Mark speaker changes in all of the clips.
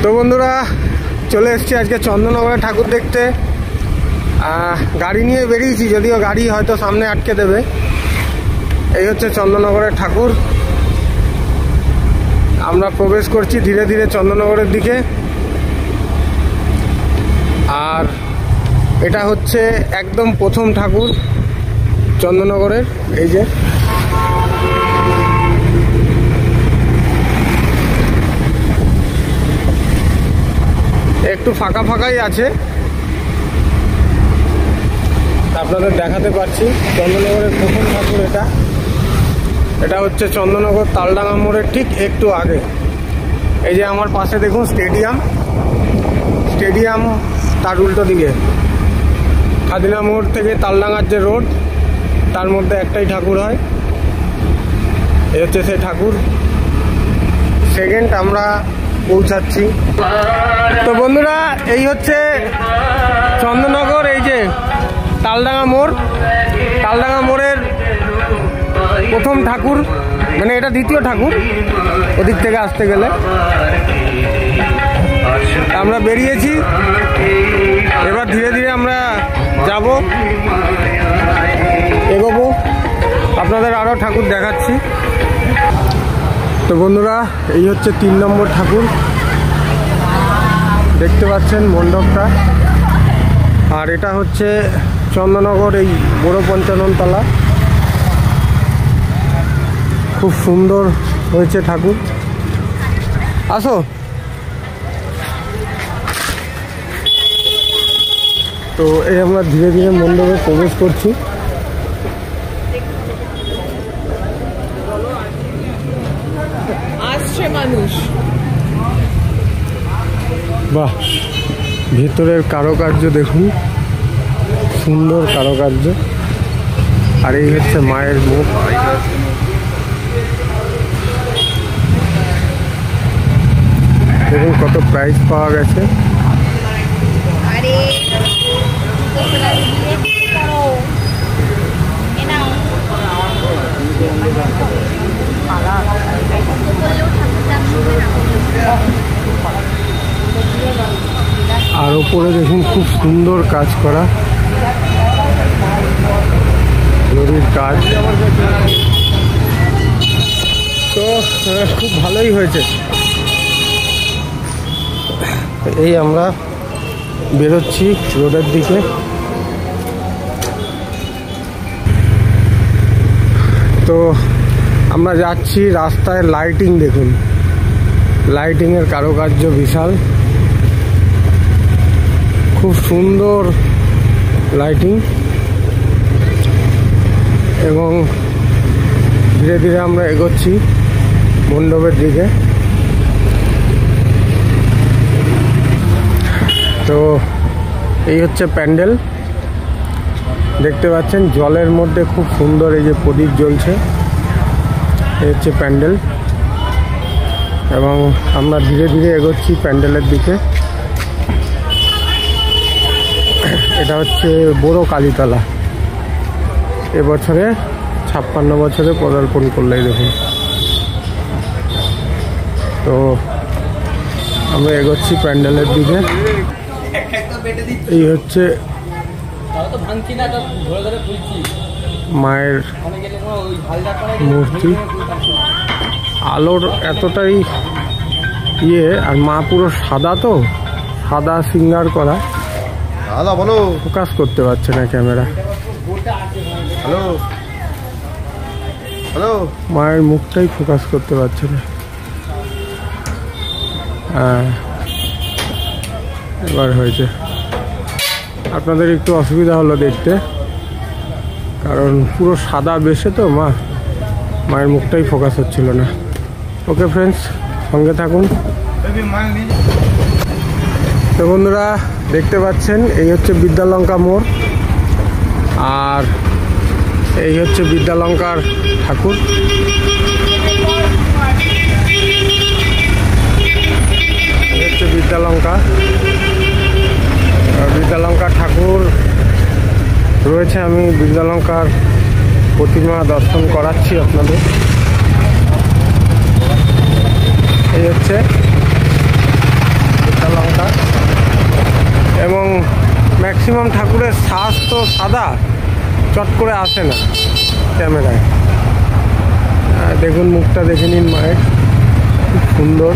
Speaker 1: তো বন্ধুরা চলে এসেছি আজকে চন্দননগরে ঠাকুর দেখতে। গাড়ি নিয়ে বেরিয়েছি, যদিও গাড়ি হয়তো সামনে আটকে দেবে। এই হচ্ছে চন্দননগরের ঠাকুর। আমরা প্রবেশ করছি ধীরে ধীরে চন্দননগরের দিকে। আর এটা হচ্ছে একদম প্রথম ঠাকুর চন্দননগরের। এই যে একটু ফাঁকা ফাঁকাই আছে, আপনাদের দেখাতে পারছি। চন্দননগরের প্রথম ঠাকুর এটা। এটা হচ্ছে চন্দননগর তালডাঙ্গা মোড়ের ঠিক একটু আগে। এই যে আমার পাশে দেখুন স্টেডিয়াম, তার উল্টো দিকে খাদিনা মোড় থেকে তালডাঙ্গার যে রোড, তার মধ্যে একটাই ঠাকুর হয়। এই হচ্ছে সেই ঠাকুর। সেকেন্ড আমরা পৌঁছাচ্ছি। তো বন্ধুরা এই হচ্ছে চন্দননগর, এই যে তালডাঙ্গা মোড়ের প্রথম ঠাকুর, মানে এটা দ্বিতীয় ঠাকুর ওদিক থেকে আসতে গেলে। আমরা বেরিয়েছি, এবার ধীরে ধীরে আমরা যাব, এগোবো, আপনাদের আরও ঠাকুর দেখাচ্ছি। তো বন্ধুরা এই হচ্ছে 3 নম্বর ঠাকুর, দেখতে পাচ্ছেন মণ্ডপটা। আর এটা হচ্ছে চন্দননগর এই বড় পঞ্চানন তলা। খুব সুন্দর হয়েছে ঠাকুর, আসো। তো এই আমরা ধীরে ধীরে মণ্ডপে প্রবেশ করছি।
Speaker 2: আসছে মানুষ।
Speaker 1: বাহ, ভিতরের কারুকার্য দেখুন, সুন্দর কারুকার্য। আর এই হচ্ছে মায়ের মুখ। দেখুন কত প্রাইস পাওয়া গেছে। আর ওপরে দেখুন খুব সুন্দর কাজ করা, জরির কাজ। তো খুব ভালোই হয়েছে। এই আমরা বেরোচ্ছি রোডের দিকে। তো আমরা যাচ্ছি, রাস্তায় লাইটিং দেখুন, লাইটিংয়ের কারুকার্য বিশাল, খুব সুন্দর লাইটিং। এবং ধীরে ধীরে আমরা এগোচ্ছি মণ্ডপের দিকে। তো এই হচ্ছে প্যান্ডেল, দেখতে পাচ্ছেন জলের মধ্যে খুব সুন্দর এই যে প্রদীপ জ্বলছে। এই হচ্ছে প্যান্ডেল, এবং আমরা ধীরে ধীরে এগোচ্ছি প্যান্ডেলের দিকে। এটা হচ্ছে বড় কালীতলা, এবছরে 56 বছরে পদার্পণ করলে দেখুন। তো আমরা এগোচ্ছি প্যান্ডেলের দিকে। এই হচ্ছে মায়ের মূর্তি। আলোর এতটাই আর মা পুরো সাদা, তো সাদা সিঙ্গার করা, বলো ফোকাস করতে পারছে না ক্যামেরা। হ্যালো হ্যালো, মায়ের মুখটাই ফোকাস করতে পারছে না। এবার হয়েছে। আপনাদের একটু অসুবিধা হলো দেখতে, কারণ পুরো সাদা বেশে তো মায়ের মুখটাই ফোকাস হচ্ছিল না। ওকে ফ্রেন্ডস, সঙ্গে থাকুন। তো বন্ধুরা দেখতে পাচ্ছেন এই হচ্ছে বিদ্যালঙ্কা মোড়, আর এই হচ্ছে বিদ্যালঙ্কার ঠাকুর। এই হচ্ছে বিদ্যালঙ্কা ঠাকুর রয়েছে। আমি বিদ্যালঙ্কার প্রতিমা দর্শন করাচ্ছি আপনাদের। এই হচ্ছে ম্যাক্সিমাম ঠাকুরের শ্বাস তো সাদা, চট করে আসে না ক্যামেরায়। দেখুন মুখটা দেখে নিন মায়ের, খুব সুন্দর।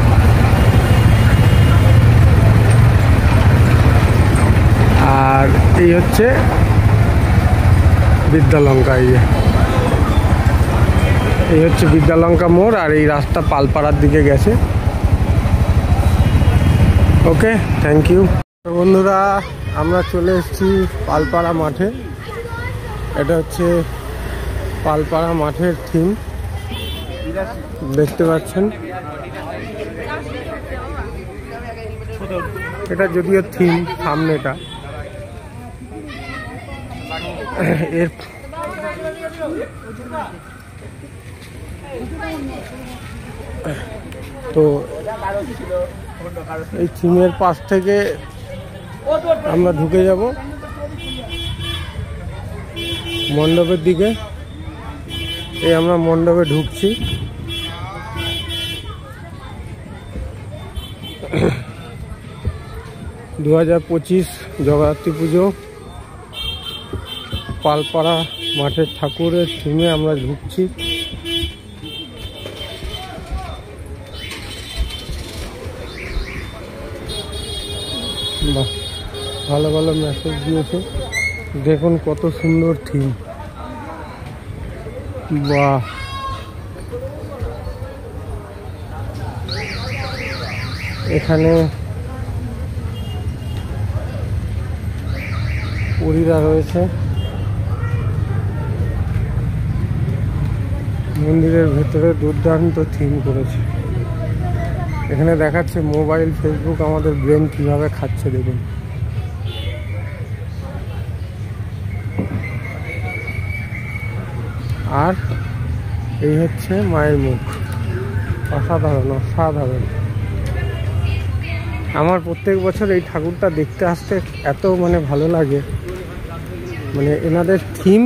Speaker 1: আর এই হচ্ছে বিদ্যালঙ্কা, এই হচ্ছে বিদ্যালঙ্কা মোড়, আর এই রাস্তা পালপাড়ার দিকে গেছে। ওকে, থ্যাংক ইউ। বন্ধুরা, আমরা চলে এসেছি পালপাড়া মাঠে। এটা হচ্ছে পালপাড়া মাঠের থিম, দেখতে পাচ্ছেন। এটা যদিও থিম, সামনেটা এর তো এই থিমের পাশ থেকে আমরা ঢুকে যাব মণ্ডপের দিকে। এই আমরা মণ্ডপে ঢুকছি। দু 2025 জগদ্ধাত্রী পুজো পালপাড়া মাঠের ঠাকুরের থিমে আমরা ঢুকছি। বাহ, ভালো ভালো মেসেজ দিয়েছে। দেখুন কত সুন্দর থিম। বাহ, এখানে পরীরা রয়েছে। মন্দিরের ভেতরে দুর্দান্ত থিম করেছে। এখানে দেখাচ্ছে মোবাইল, ফেসবুক আমাদের ব্রেন কিভাবে খাচ্ছে দেখুন। আর এই হচ্ছে মায়ের মুখ, অসাধারণ অসাধারণ। আমার প্রত্যেক বছর এই ঠাকুরটা দেখতে আসতে এত ভালো লাগে। এনাদের থিম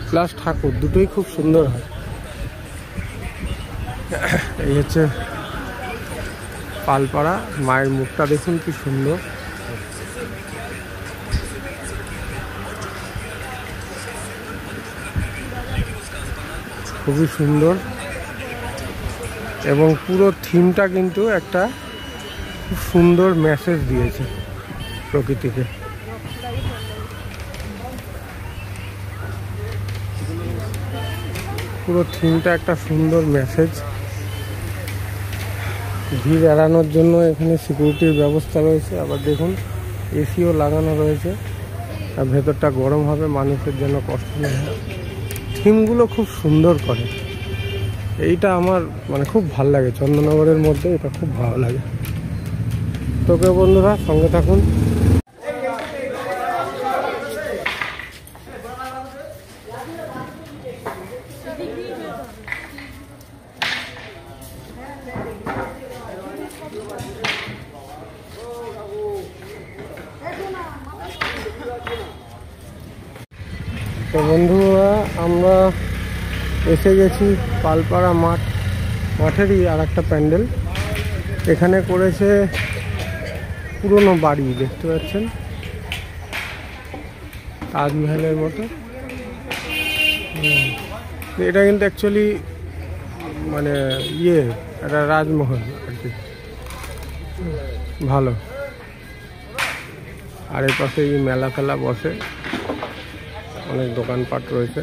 Speaker 1: প্লাস ঠাকুর দুটোই খুব সুন্দর হয়। এই হচ্ছে পালপাড়া মায়ের মুখটা, দেখুন কি সুন্দর। খুবই সুন্দর, এবং পুরো থিমটা কিন্তু একটা খুব সুন্দর মেসেজ দিয়েছে প্রকৃতিকে। পুরো থিমটা একটা সুন্দর মেসেজ। ভিড় এড়ানোর জন্য এখানে সিকিউরিটির ব্যবস্থা রয়েছে। আবার দেখুন এসিও লাগানো রয়েছে, আর ভেতরটা গরম হবে, মানুষের জন্য কষ্ট না হয়। থিমগুলো খুব সুন্দর করে। এইটা আমার খুব ভালো লাগে, চন্দননগরের মধ্যে এটা খুব ভালো লাগে। তোকে বন্ধুরা সঙ্গে থাকুন। তো বন্ধুরা, আমরা এসে গেছি পালপাড়া মাঠেরই আর একটা প্যান্ডেল। এখানে করেছে পুরনো বাড়ি, দেখতে পাচ্ছেন তাজমহলের মতো। এটা কিন্তু অ্যাকচুয়ালি একটা রাজমহল আর কি, ভালো। আর এর পাশে এই মেলা ফেলা বসে, অনেক দোকানপাট রয়েছে।